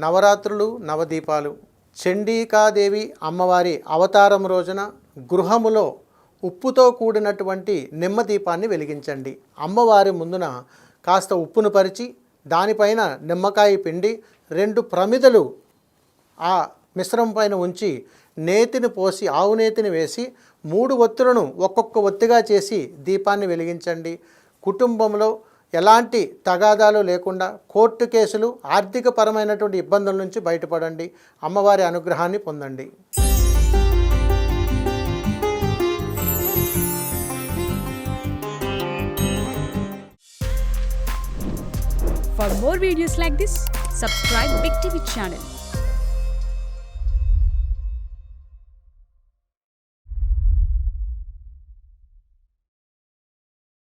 నవరాత్రులు నవదీపాలు చండీకాదేవి అమ్మవారి అవతారం రోజున గృహములో ఉప్పుతో కూడినటువంటి నిమ్మ దీపాన్ని వెలిగించండి. అమ్మవారి ముందున కాస్త ఉప్పును పరిచి దానిపైన నిమ్మకాయ పిండి 2 ప్రమిదలు ఆ మిశ్రమం పైన ఉంచి నేతిని పోసి ఆవు నేతిని వేసి 3 ఒత్తులను ఒక్కొక్క ఒత్తిగా చేసి దీపాన్ని వెలిగించండి. కుటుంబంలో ఎలాంటి తగాదాలు లేకుండా కోర్టు కేసులు ఆర్థికపరమైనటువంటి ఇబ్బందుల నుంచి బయటపడండి. అమ్మవారి అనుగ్రహాన్ని పొందండి. For more videos like this, subscribe Big TV channel.